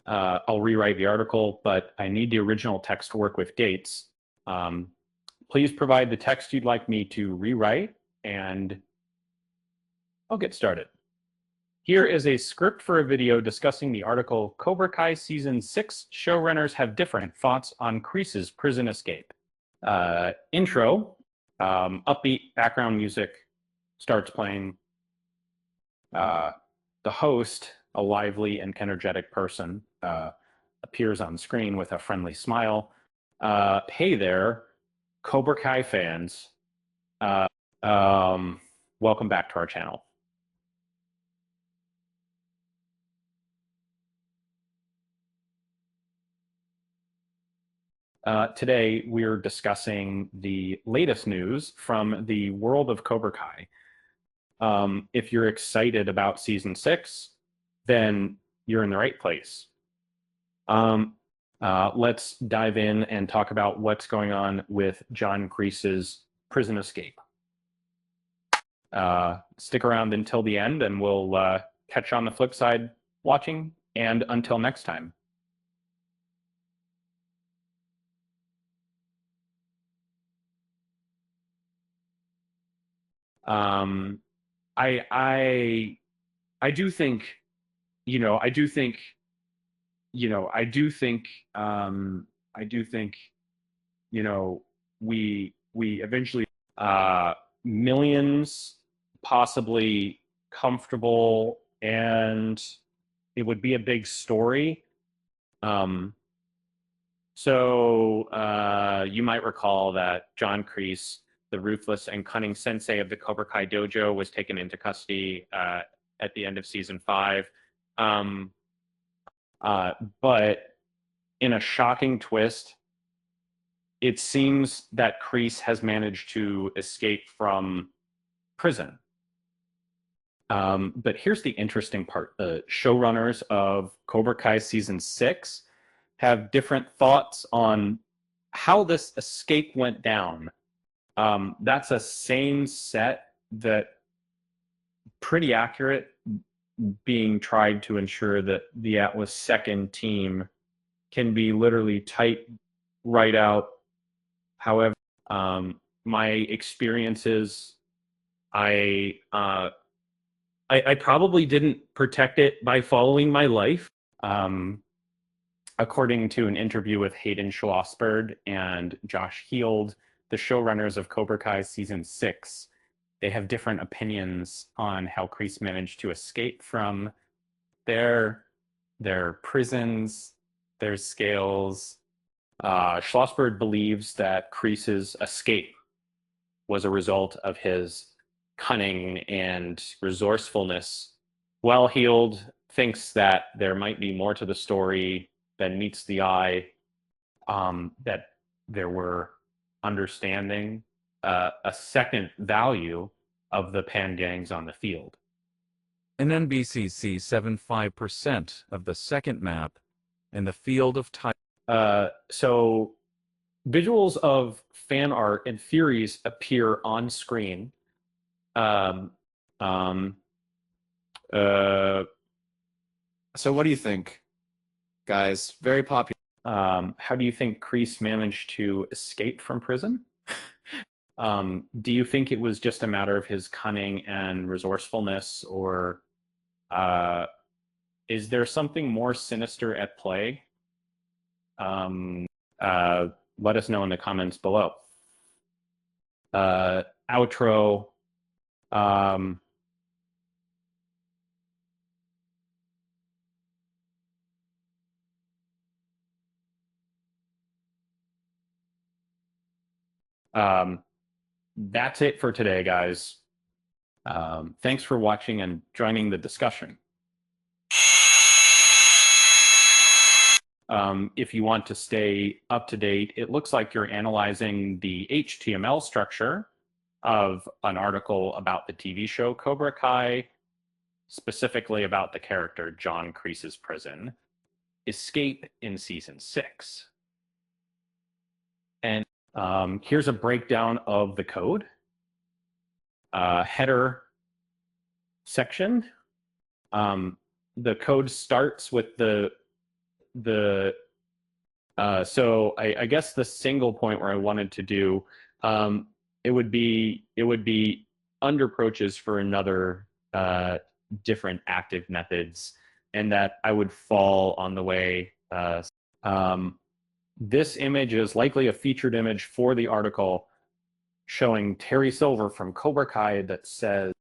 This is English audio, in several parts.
I'll rewrite the article, but I need the original text to work with dates. Please provide the text you'd like me to rewrite, and I'll get started. Here is a script for a video discussing the article Cobra Kai Season 6 Showrunners Have Different Thoughts on Kreese's Prison Escape. Intro, upbeat background music starts playing. The host, a lively and energetic person, appears on screen with a friendly smile. Hey there, Cobra Kai fans. Welcome back to our channel. Today, we're discussing the latest news from the world of Cobra Kai. If you're excited about Season 6, then you're in the right place. Let's dive in and talk about what's going on with John Kreese's prison escape. Stick around until the end, and we'll catch you on the flip side watching. And until next time. I do think, I do think, we eventually, millions, possibly comfortable, and it would be a big story. So you might recall that John Kreese, the ruthless and cunning sensei of the Cobra Kai dojo, was taken into custody at the end of Season 5. But in a shocking twist, it seems that Kreese has managed to escape from prison. But here's the interesting part. The showrunners of Cobra Kai Season 6 have different thoughts on how this escape went down. That's a same set that pretty accurate, being tried to ensure that the Atlas second team can be literally tight right out. However, my experiences, I probably didn't protect it by following my life. According to an interview with Hayden Schlossberg and Josh Heald, the showrunners of Cobra Kai Season 6, they have different opinions on how Kreese managed to escape from their prisons, their scales. Schlossberg believes that Kreese's escape was a result of his cunning and resourcefulness, while Heald thinks that there might be more to the story than meets the eye, that there were understanding a second value of the Pangangs on the field. An NBCC 75% of the second map in the field of time. So visuals of fan art and theories appear on screen. So what do you think, guys? Very popular. How do you think Kreese managed to escape from prison? Do you think it was just a matter of his cunning and resourcefulness, or is there something more sinister at play? Let us know in the comments below. Outro. That's it for today, guys. Thanks for watching and joining the discussion. If you want to stay up to date, it looks like you're analyzing the HTML structure of an article about the TV show Cobra Kai, specifically about the character John Kreese's prison escape in Season 6. And here's a breakdown of the code. Header section. The code starts with the so I guess the single point where I wanted to do, it would be under approaches for another different active methods, and that I would fall on the way. This image is likely a featured image for the article showing Terry Silver from Cobra Kai that says,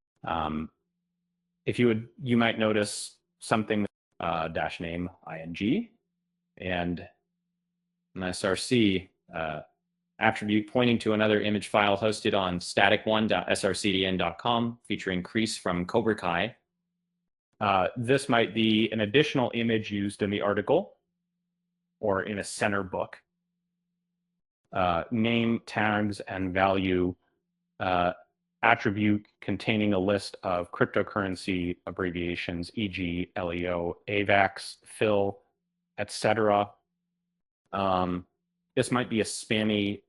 if you might notice something, dash name ing and an SRC attribute pointing to another image file hosted on static1.srcdn.com featuring Kreese from Cobra Kai. This might be an additional image used in the article or in a center book. Name, tags, and value attribute containing a list of cryptocurrency abbreviations, e.g. LEO, AVAX, FIL, etc. This might be a spammy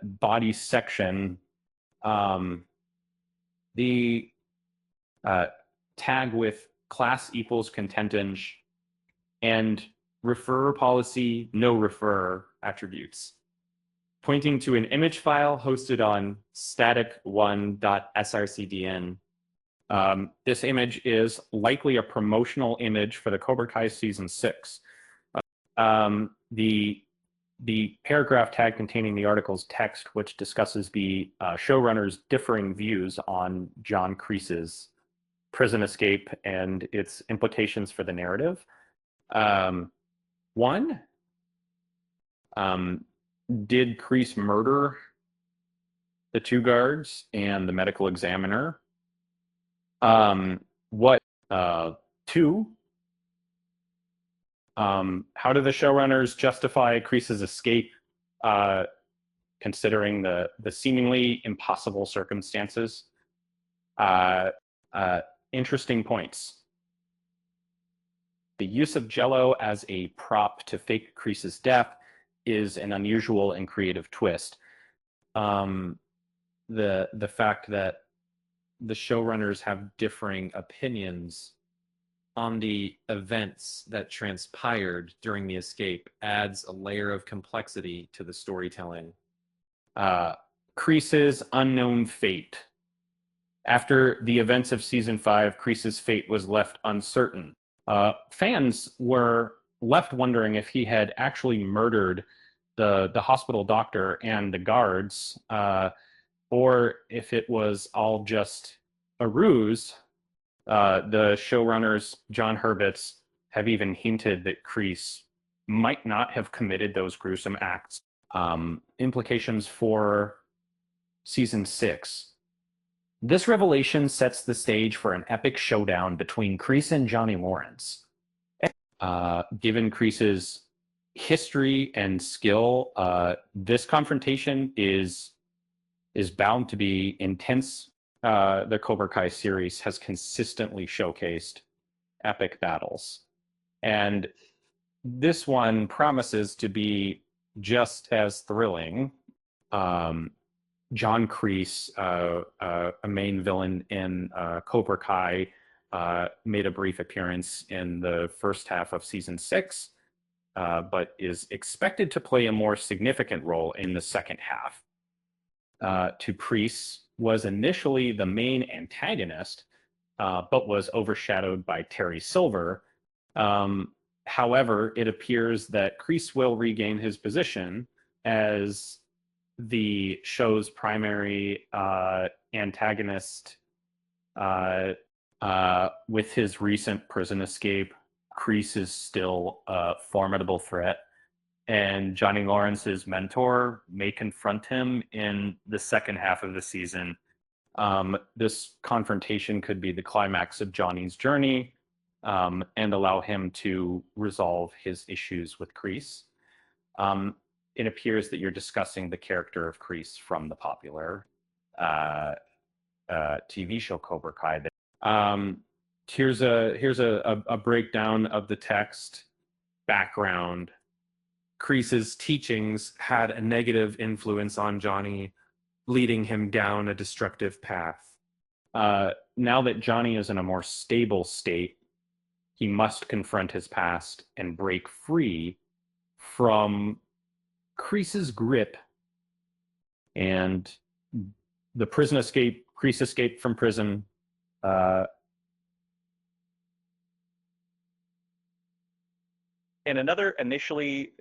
body section. The tag with class equals contentage and refer policy no refer attributes, pointing to an image file hosted on static1.srcdn. This image is likely a promotional image for the Cobra Kai season 6. The paragraph tag containing the article's text, which discusses the showrunners' differing views on John Kreese's prison escape and its implications for the narrative. One, did Kreese murder the 2 guards and the medical examiner? 2, how do the showrunners justify Kreese's escape, considering the seemingly impossible circumstances? Interesting points. The use of Jell-O as a prop to fake Kreese's death is an unusual and creative twist. The fact that the showrunners have differing opinions on the events that transpired during the escape adds a layer of complexity to the storytelling. Kreese's unknown fate. After the events of season 5, Kreese's fate was left uncertain. Fans were left wondering if he had actually murdered the hospital doctor and the guards, or if it was all just a ruse. The showrunners, John Hurwitz, have even hinted that Kreese might not have committed those gruesome acts. Implications for season 6. This revelation sets the stage for an epic showdown between Kreese and Johnny Lawrence. Given Kreese's history and skill, this confrontation is bound to be intense. The Cobra Kai series has consistently showcased epic battles, and this one promises to be just as thrilling. John Kreese, a main villain in Cobra Kai, made a brief appearance in the first half of season 6, but is expected to play a more significant role in the second half. Kreese was initially the main antagonist, but was overshadowed by Terry Silver. However, it appears that Kreese will regain his position as the show's primary antagonist. With his recent prison escape, Kreese is still a formidable threat, and Johnny Lawrence's mentor may confront him in the second half of the season. This confrontation could be the climax of Johnny's journey, and allow him to resolve his issues with Kreese. It appears that you're discussing the character of Kreese from the popular TV show Cobra Kai. Here's a breakdown of the text, background, Kreese's teachings had a negative influence on Johnny, leading him down a destructive path. Now that Johnny is in a more stable state, he must confront his past and break free from Kreese's grip. And the prison escape, Kreese escaped from prison. And another, initially,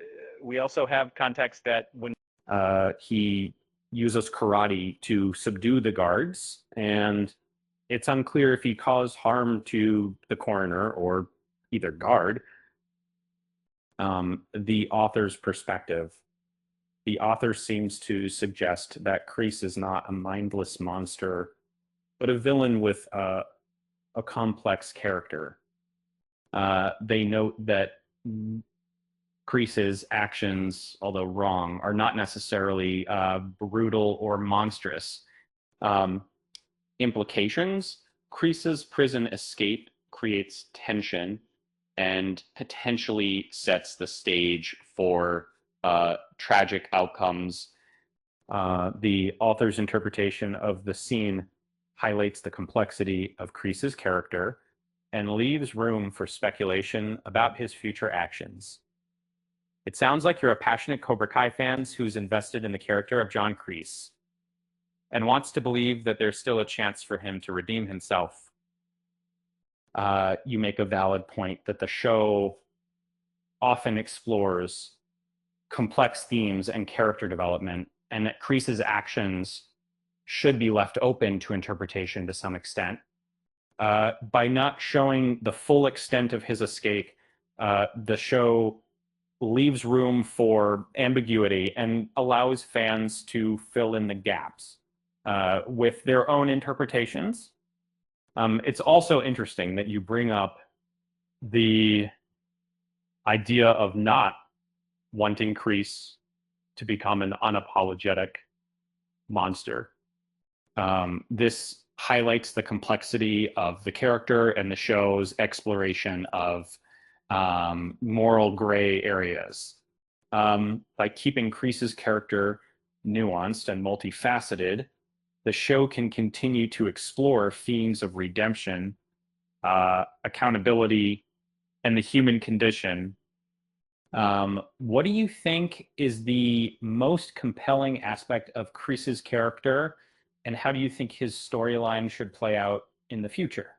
we also have context that when he uses karate to subdue the guards, and it's unclear if he caused harm to the coroner or either guard. The author's perspective. The author seems to suggest that Kreese is not a mindless monster, but a villain with a complex character. They note that Kreese's actions, although wrong, are not necessarily brutal or monstrous. Implications: Kreese's prison escape creates tension and potentially sets the stage for tragic outcomes. The author's interpretation of the scene highlights the complexity of Kreese's character and leaves room for speculation about his future actions. It sounds like you're a passionate Cobra Kai fan who's invested in the character of John Kreese and wants to believe that there's still a chance for him to redeem himself. You make a valid point that the show often explores complex themes and character development, and that Kreese's actions should be left open to interpretation to some extent. By not showing the full extent of his escape, the show leaves room for ambiguity and allows fans to fill in the gaps with their own interpretations. It's also interesting that you bring up the idea of not wanting Kreese to become an unapologetic monster. This highlights the complexity of the character and the show's exploration of moral gray areas. By keeping Kreese's character nuanced and multifaceted, the show can continue to explore themes of redemption, accountability, and the human condition. What do you think is the most compelling aspect of Kreese's character, and how do you think his storyline should play out in the future?